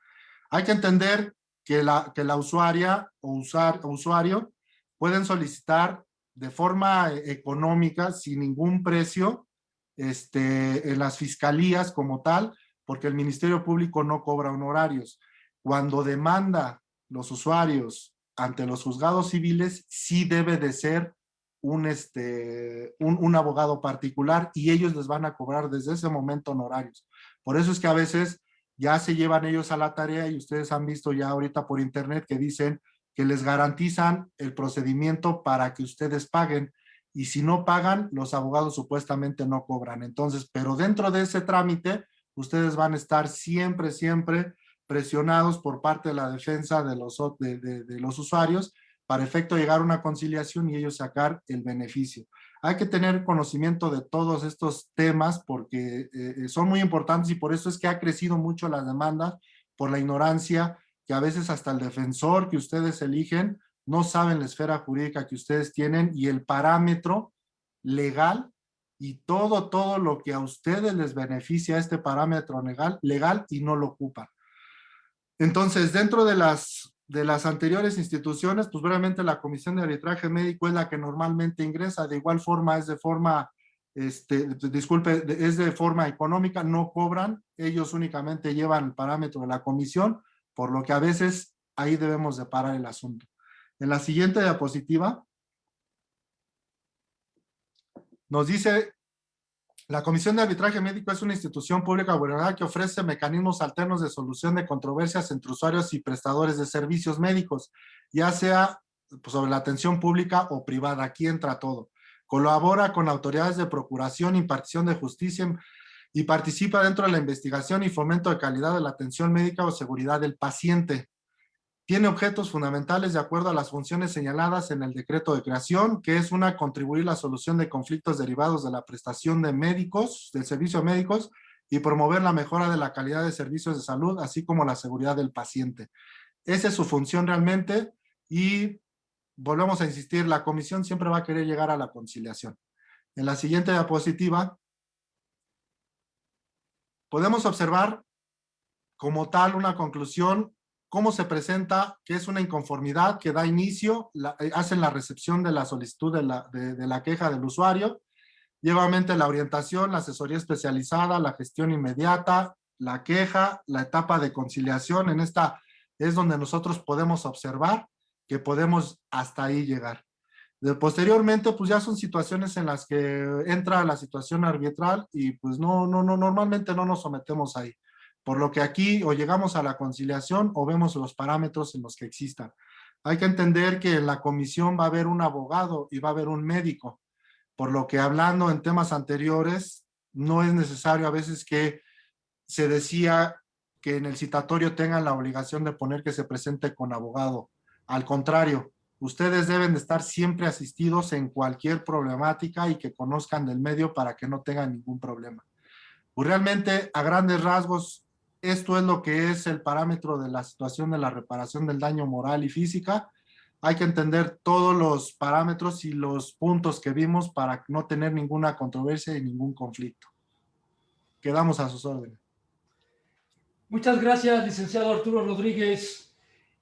Hay que entender que la usuaria o usuario pueden solicitar de forma económica, sin ningún precio, en las fiscalías como tal, porque el Ministerio Público no cobra honorarios. Cuando demanda los usuarios ante los juzgados civiles, sí debe de ser un abogado particular y ellos les van a cobrar desde ese momento honorarios. Por eso es que a veces ya se llevan ellos a la tarea y ustedes han visto ya ahorita por internet que dicen que les garantizan el procedimiento para que ustedes paguen y si no pagan, los abogados supuestamente no cobran. Entonces, pero dentro de ese trámite, ustedes van a estar siempre, siempre presionados por parte de la defensa de los usuarios para efecto de llegar a una conciliación y ellos sacar el beneficio. Hay que tener conocimiento de todos estos temas porque son muy importantes y por eso es que ha crecido mucho las demandas por la ignorancia que a veces hasta el defensor que ustedes eligen no saben la esfera jurídica que ustedes tienen y el parámetro legal y todo lo que a ustedes les beneficia este parámetro legal y no lo ocupan. Entonces, dentro de las anteriores instituciones, pues brevemente la Comisión de Arbitraje Médico es la que normalmente ingresa, de igual forma es de forma, es de forma económica, no cobran, ellos únicamente llevan el parámetro de la comisión, por lo que a veces ahí debemos de parar el asunto. En la siguiente diapositiva nos dice, la Comisión de Arbitraje Médico es una institución pública gubernamental que ofrece mecanismos alternos de solución de controversias entre usuarios y prestadores de servicios médicos, ya sea pues, sobre la atención pública o privada. Aquí entra todo. Colabora con autoridades de procuración, impartición de justicia, y participa dentro de la investigación y fomento de calidad de la atención médica o seguridad del paciente. Tiene objetos fundamentales de acuerdo a las funciones señaladas en el decreto de creación, que es una, contribuir a la solución de conflictos derivados de la prestación de médicos, del servicio de médicos, y promover la mejora de la calidad de servicios de salud, así como la seguridad del paciente. Esa es su función realmente, y volvemos a insistir, la comisión siempre va a querer llegar a la conciliación. En la siguiente diapositiva, podemos observar como tal una conclusión, cómo se presenta, que es una inconformidad que da inicio, hacen la recepción de la solicitud de la queja del usuario, llevamente la orientación, la asesoría especializada, la gestión inmediata, la queja, la etapa de conciliación. En esta es donde nosotros podemos observar que podemos hasta ahí llegar. Posteriormente, pues ya son situaciones en las que entra la situación arbitral y pues normalmente no nos sometemos ahí. Por lo que aquí o llegamos a la conciliación o vemos los parámetros en los que existan. Hay que entender que en la comisión va a haber un abogado y va a haber un médico, por lo que hablando en temas anteriores, no es necesario a veces que se decía que en el citatorio tengan la obligación de poner que se presente con abogado. Al contrario, ustedes deben de estar siempre asistidos en cualquier problemática y que conozcan del medio para que no tengan ningún problema. Pues realmente, a grandes rasgos, esto es lo que es el parámetro de la situación de la reparación del daño moral y física. Hay que entender todos los parámetros y los puntos que vimos para no tener ninguna controversia y ningún conflicto. Quedamos a sus órdenes. Muchas gracias, licenciado Arturo Rodríguez.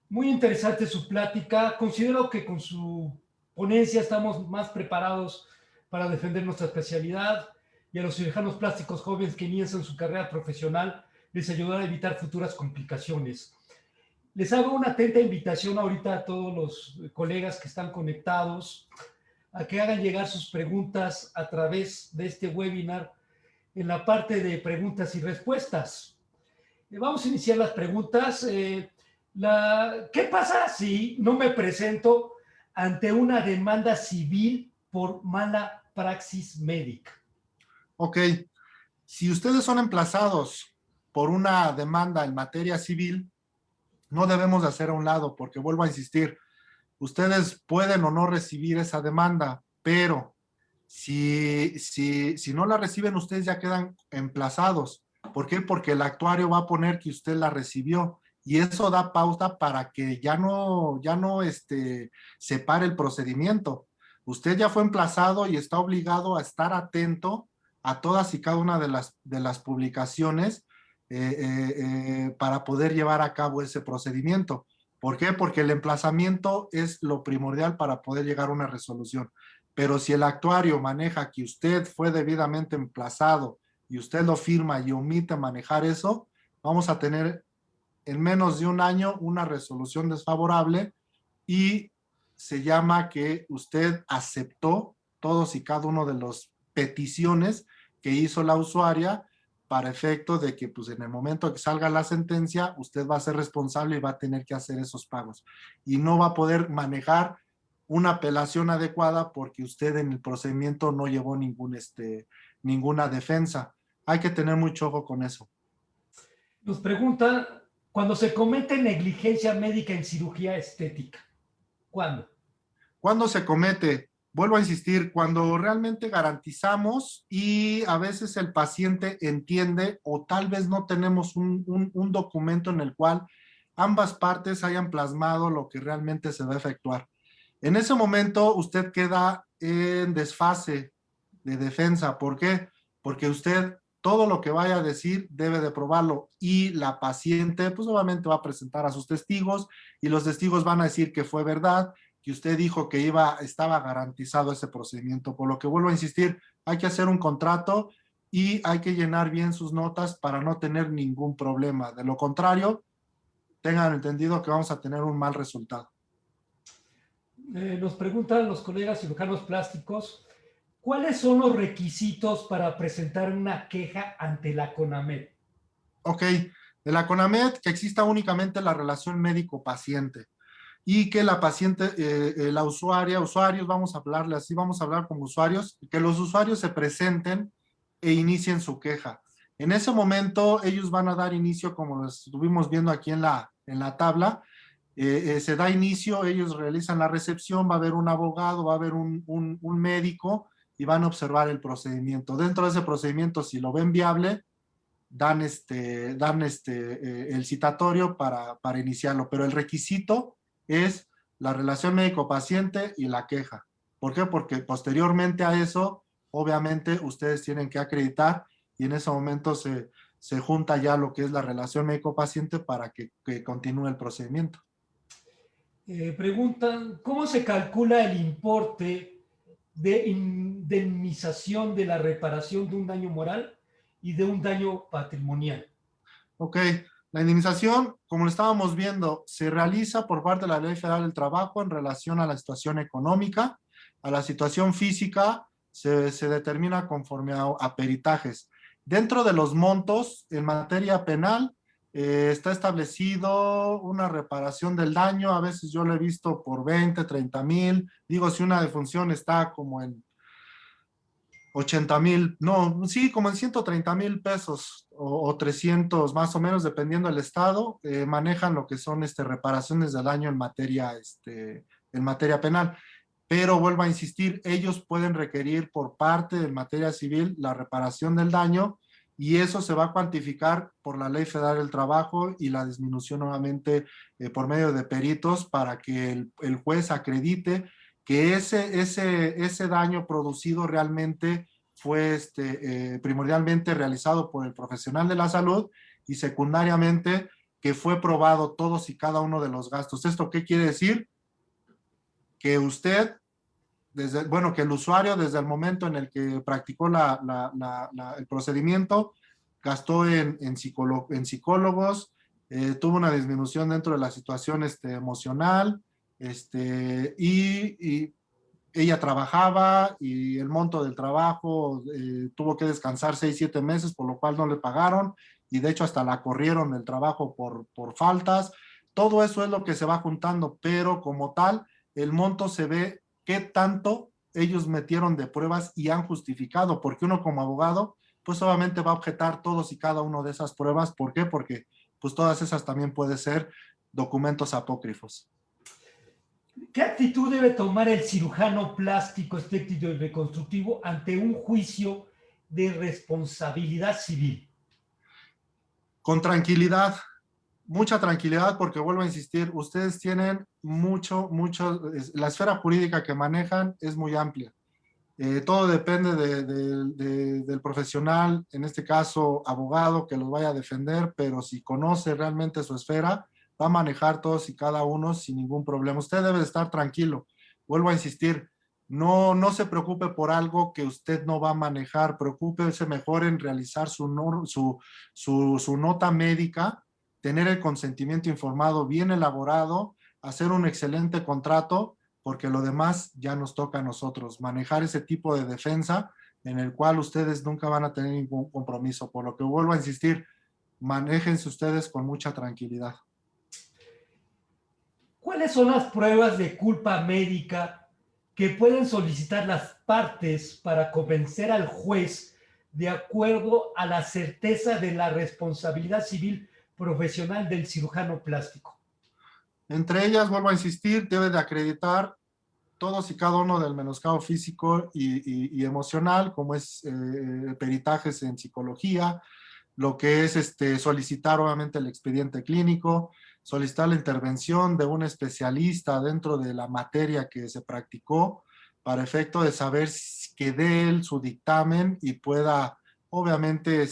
Muy interesante su plática. Considero que con su ponencia estamos más preparados para defender nuestra especialidad, y a los cirujanos plásticos jóvenes que inician su carrera profesional les ayudará a evitar futuras complicaciones. Les hago una atenta invitación ahorita a todos los colegas que están conectados a que hagan llegar sus preguntas a través de este webinar en la parte de preguntas y respuestas. Vamos a iniciar las preguntas. ¿Qué pasa si no me presento ante una demanda civil por mala praxis médica? Ok, si ustedes son emplazados por una demanda en materia civil, no debemos de hacer a un lado, porque vuelvo a insistir, ustedes pueden o no recibir esa demanda, pero si no la reciben, ustedes ya quedan emplazados. ¿Por qué? Porque el actuario va a poner que usted la recibió, y eso da pauta para que ya no se pare el procedimiento. Usted ya fue emplazado y está obligado a estar atento a todas y cada una de las publicaciones para poder llevar a cabo ese procedimiento. ¿Por qué? Porque el emplazamiento es lo primordial para poder llegar a una resolución. Pero si el actuario maneja que usted fue debidamente emplazado y usted lo firma y omite manejar eso, vamos a tener en menos de un año una resolución desfavorable, y se llama que usted aceptó todos y cada uno de las peticiones que hizo la usuaria, para efecto de que pues en el momento que salga la sentencia, usted va a ser responsable y va a tener que hacer esos pagos. Y no va a poder manejar una apelación adecuada porque usted en el procedimiento no llevó ninguna defensa. Hay que tener mucho ojo con eso. Nos preguntan, cuando se comete negligencia médica en cirugía estética, ¿cuándo? ¿Cuándo se comete? Vuelvo a insistir, cuando realmente garantizamos y a veces el paciente entiende, o tal vez no tenemos un documento en el cual ambas partes hayan plasmado lo que realmente se va a efectuar. En ese momento usted queda en desfase de defensa. ¿Por qué? Porque usted todo lo que vaya a decir debe de probarlo, y la paciente pues obviamente va a presentar a sus testigos y los testigos van a decir que fue verdad, que usted dijo que estaba garantizado ese procedimiento. Por lo que vuelvo a insistir, hay que hacer un contrato y hay que llenar bien sus notas para no tener ningún problema. De lo contrario, tengan entendido que vamos a tener un mal resultado. Nos preguntan los colegas cirujanos plásticos, ¿cuáles son los requisitos para presentar una queja ante la CONAMED? Ok, de la CONAMED, que exista únicamente la relación médico-paciente, y que la paciente, la usuarios, vamos a hablarle así, vamos a hablar como usuarios, que los usuarios se presenten e inicien su queja. En ese momento ellos van a dar inicio, como lo estuvimos viendo aquí en la tabla, se da inicio, ellos realizan la recepción, va a haber un abogado, va a haber un médico y van a observar el procedimiento. Dentro de ese procedimiento, si lo ven viable, dan el citatorio para iniciarlo, pero el requisito es la relación médico-paciente y la queja. ¿Por qué? Porque posteriormente a eso, obviamente, ustedes tienen que acreditar y en ese momento se junta ya lo que es la relación médico-paciente para que continúe el procedimiento. Preguntan, ¿cómo se calcula el importe de indemnización de la reparación de un daño moral y de un daño patrimonial? Ok, la indemnización, como lo estábamos viendo, se realiza por parte de la Ley Federal del Trabajo en relación a la situación económica, a la situación física, se determina conforme a peritajes. Dentro de los montos, en materia penal, está establecido una reparación del daño, a veces yo lo he visto por 20, 30 mil, digo, si una defunción está como en 80,000, no, sí, como en 130,000 pesos o 300 más o menos, dependiendo del estado, manejan lo que son reparaciones de daño en materia penal. Pero vuelvo a insistir, ellos pueden requerir por parte de materia civil la reparación del daño y eso se va a cuantificar por la Ley Federal del Trabajo y la disminución nuevamente por medio de peritos para que el juez acredite que ese daño producido realmente fue primordialmente realizado por el profesional de la salud y secundariamente que fue probado todos y cada uno de los gastos. ¿Esto qué quiere decir? Que usted, que el usuario desde el momento en el que practicó el procedimiento, gastó en psicólogos, tuvo una disminución dentro de la situación emocional, y ella trabajaba y el monto del trabajo tuvo que descansar 6, 7 meses, por lo cual no le pagaron y de hecho hasta la corrieron del trabajo por faltas. Todo eso es lo que se va juntando, pero como tal, el monto se ve qué tanto ellos metieron de pruebas y han justificado, porque uno como abogado, pues obviamente va a objetar todos y cada uno de esas pruebas. ¿Por qué? Porque pues todas esas también pueden ser documentos apócrifos. ¿Qué actitud debe tomar el cirujano plástico, estético y reconstructivo ante un juicio de responsabilidad civil? Con tranquilidad, mucha tranquilidad, porque vuelvo a insistir, ustedes tienen la esfera jurídica que manejan es muy amplia. Todo depende del profesional, en este caso abogado, que los vaya a defender, pero si conoce realmente su esfera, va a manejar todos y cada uno sin ningún problema. Usted debe estar tranquilo. Vuelvo a insistir, no se preocupe por algo que usted no va a manejar, preocúpese mejor en realizar su nota médica, tener el consentimiento informado bien elaborado, hacer un excelente contrato, porque lo demás ya nos toca a nosotros, manejar ese tipo de defensa en el cual ustedes nunca van a tener ningún compromiso. Por lo que vuelvo a insistir, manéjense ustedes con mucha tranquilidad. ¿Cuáles son las pruebas de culpa médica que pueden solicitar las partes para convencer al juez de acuerdo a la certeza de la responsabilidad civil profesional del cirujano plástico? Entre ellas, vuelvo a insistir, debe de acreditar todos y cada uno del menoscabo físico y emocional, como es peritajes en psicología, lo que es solicitar obviamente el expediente clínico, solicitar la intervención de un especialista dentro de la materia que se practicó para efecto de saber que dé él su dictamen y pueda obviamente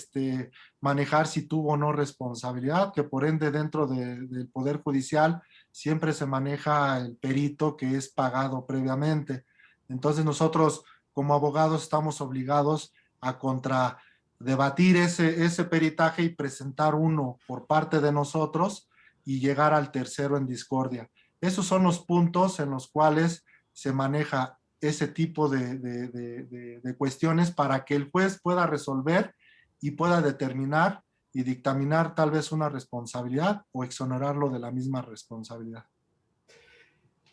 manejar si tuvo o no responsabilidad, que por ende dentro del Poder Judicial siempre se maneja el perito que es pagado previamente. Entonces nosotros como abogados estamos obligados a debatir ese peritaje y presentar uno por parte de nosotros y llegar al tercero en discordia. Esos son los puntos en los cuales se maneja ese tipo de cuestiones para que el juez pueda resolver y pueda determinar y dictaminar tal vez una responsabilidad o exonerarlo de la misma responsabilidad.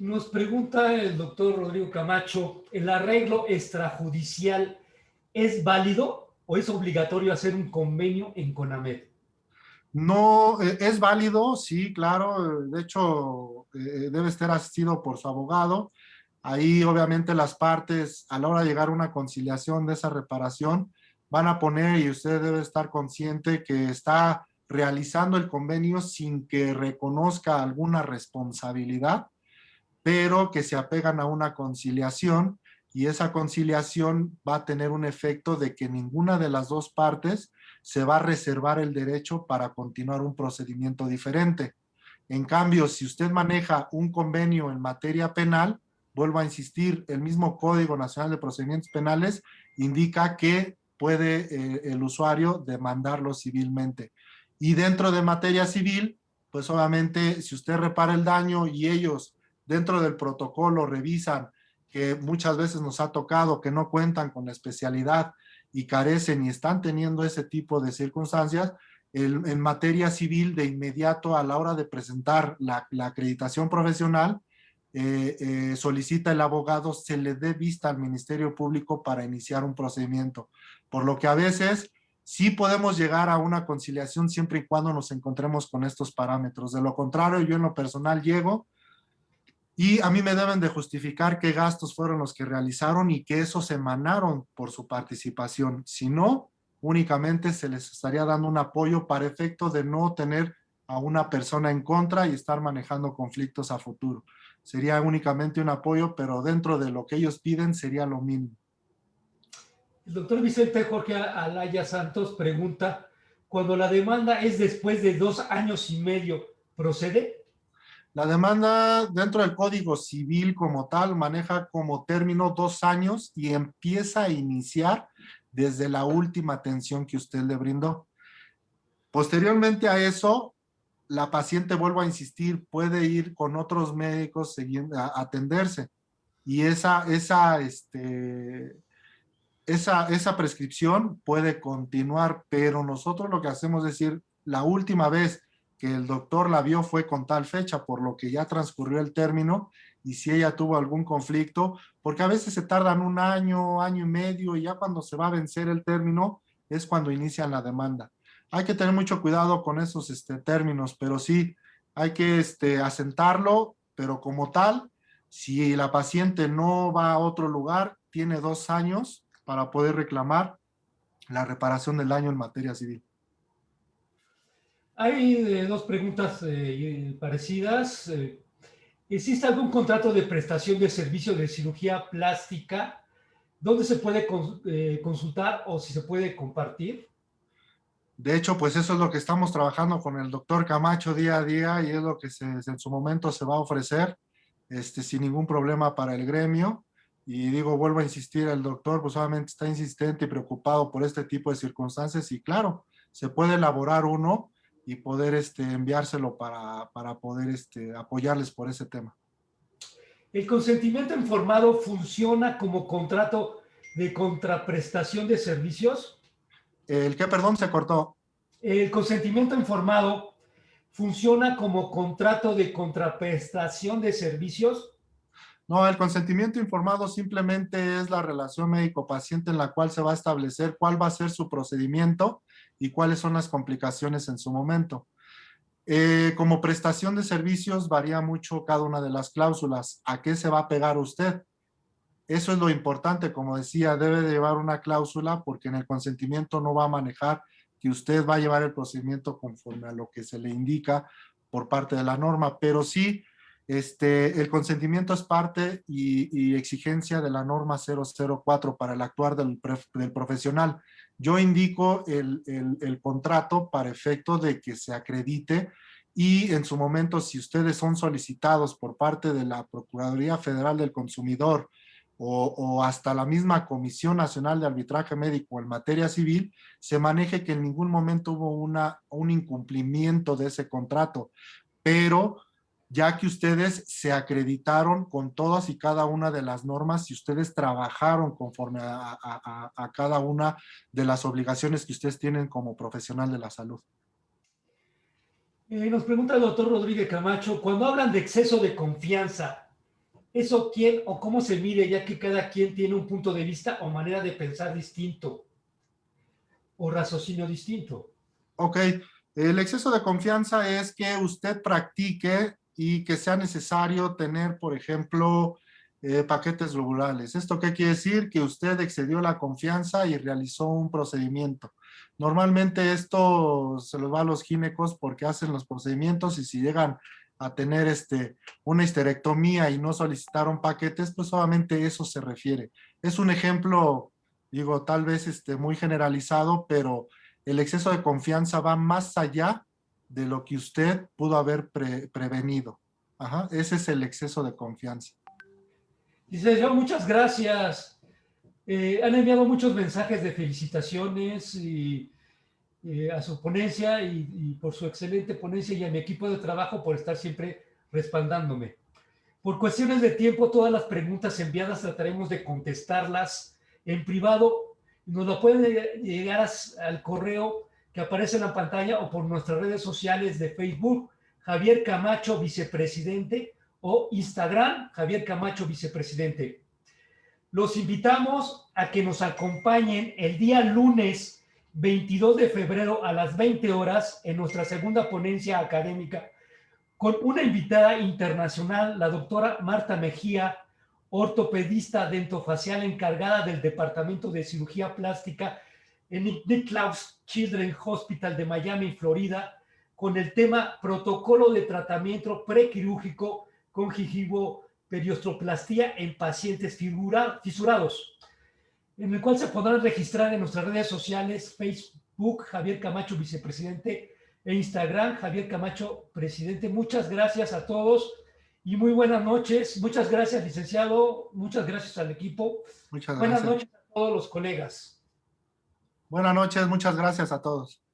Nos pregunta el doctor Rodrigo Camacho, ¿el arreglo extrajudicial es válido? o es obligatorio hacer un convenio en CONAMED? No, es válido, sí, claro. De hecho, debe estar asistido por su abogado. Ahí, obviamente, las partes, a la hora de llegar a una conciliación de esa reparación, van a poner, y usted debe estar consciente que está realizando el convenio sin que reconozca alguna responsabilidad, pero que se apegan a una conciliación, y esa conciliación va a tener un efecto de que ninguna de las dos partes se va a reservar el derecho para continuar un procedimiento diferente. En cambio, si usted maneja un convenio en materia penal, vuelvo a insistir, el mismo Código Nacional de Procedimientos Penales indica que puede el usuario demandarlo civilmente. Y dentro de materia civil, pues obviamente si usted repara el daño y ellos dentro del protocolo revisan que muchas veces nos ha tocado que no cuentan con la especialidad y carecen y están teniendo ese tipo de circunstancias, en materia civil de inmediato a la hora de presentar la acreditación profesional, solicita el abogado se le dé vista al Ministerio Público para iniciar un procedimiento. Por lo que a veces sí podemos llegar a una conciliación siempre y cuando nos encontremos con estos parámetros. De lo contrario, yo en lo personal llego y a mí me deben de justificar qué gastos fueron los que realizaron y que esos emanaron por su participación. Si no, únicamente se les estaría dando un apoyo para efecto de no tener a una persona en contra y estar manejando conflictos a futuro. Sería únicamente un apoyo, pero dentro de lo que ellos piden sería lo mínimo. El doctor Vicente Jorge Alaya Santos pregunta, cuando la demanda es después de 2 años y medio, ¿procede? La demanda dentro del Código Civil como tal maneja como término 2 años y empieza a iniciar desde la última atención que usted le brindó. Posteriormente a eso, la paciente, vuelvo a insistir, puede ir con otros médicos a atenderse y esa prescripción puede continuar, pero nosotros lo que hacemos es decir, la última vez que el doctor la vio fue con tal fecha, por lo que ya transcurrió el término, y si ella tuvo algún conflicto, porque a veces se tardan un año, año y medio, y ya cuando se va a vencer el término es cuando inician la demanda. Hay que tener mucho cuidado con esos términos, pero sí, hay que asentarlo, pero como tal, si la paciente no va a otro lugar, tiene 2 años para poder reclamar la reparación del daño en materia civil. Hay dos preguntas parecidas. ¿Existe algún contrato de prestación de servicio de cirugía plástica? ¿Dónde se puede consultar o si se puede compartir? De hecho, pues eso es lo que estamos trabajando con el doctor Camacho día a día y es lo que en su momento se va a ofrecer sin ningún problema para el gremio. Y digo, vuelvo a insistir, el doctor pues obviamente está insistente y preocupado por este tipo de circunstancias y claro, se puede elaborar uno y poder enviárselo para poder apoyarles por ese tema. ¿El consentimiento informado funciona como contrato de contraprestación de servicios? ¿El qué, perdón, se cortó? ¿El consentimiento informado funciona como contrato de contraprestación de servicios? No, el consentimiento informado simplemente es la relación médico-paciente en la cual se va a establecer cuál va a ser su procedimiento y cuáles son las complicaciones en su momento. Como prestación de servicios varía mucho cada una de las cláusulas. ¿A qué se va a pegar usted? Eso es lo importante, como decía, debe de llevar una cláusula porque en el consentimiento no va a manejar que usted va a llevar el procedimiento conforme a lo que se le indica por parte de la norma, pero sí, el consentimiento es parte y exigencia de la norma 004 para el actuar del profesional. Yo indico el contrato para efecto de que se acredite y en su momento, si ustedes son solicitados por parte de la Procuraduría Federal del Consumidor o hasta la misma Comisión Nacional de Arbitraje Médico en materia civil, se maneje que en ningún momento hubo un incumplimiento de ese contrato, pero ya que ustedes se acreditaron con todas y cada una de las normas y ustedes trabajaron conforme a cada una de las obligaciones que ustedes tienen como profesional de la salud. Nos pregunta el doctor Rodríguez Camacho, cuando hablan de exceso de confianza, ¿eso quién o cómo se mide, ya que cada quien tiene un punto de vista o manera de pensar distinto? o raciocinio distinto. Ok, el exceso de confianza es que usted practique y que sea necesario tener, por ejemplo, paquetes globulares. ¿Esto qué quiere decir? Que usted excedió la confianza y realizó un procedimiento. Normalmente esto se lo va a los ginecos porque hacen los procedimientos y si llegan a tener una histerectomía y no solicitaron paquetes, pues solamente eso se refiere. Es un ejemplo, digo, tal vez muy generalizado, pero el exceso de confianza va más allá de lo que usted pudo haber prevenido. Ajá, ese es el exceso de confianza. Licenciado, muchas gracias. Han enviado muchos mensajes de felicitaciones a su ponencia y por su excelente ponencia y a mi equipo de trabajo por estar siempre respaldándome. Por cuestiones de tiempo, todas las preguntas enviadas trataremos de contestarlas en privado. Nos lo pueden llegar al correo que aparece en la pantalla o por nuestras redes sociales de Facebook, Javier Camacho, vicepresidente, o Instagram, Javier Camacho, vicepresidente. Los invitamos a que nos acompañen el día lunes 22 de febrero a las 20 horas en nuestra segunda ponencia académica con una invitada internacional, la doctora Marta Mejía, ortopedista dentofacial encargada del Departamento de Cirugía Plástica en Nicklaus Children's Hospital de Miami, Florida, con el tema Protocolo de Tratamiento Prequirúrgico con gingivo-periosteoplastía en pacientes fisurados, en el cual se podrán registrar en nuestras redes sociales, Facebook, Javier Camacho, vicepresidente, e Instagram, Javier Camacho, presidente. Muchas gracias a todos y muy buenas noches. Muchas gracias, licenciado. Muchas gracias al equipo. Muchas Buenas gracias. noches a todos los colegas. Buenas noches, muchas gracias a todos.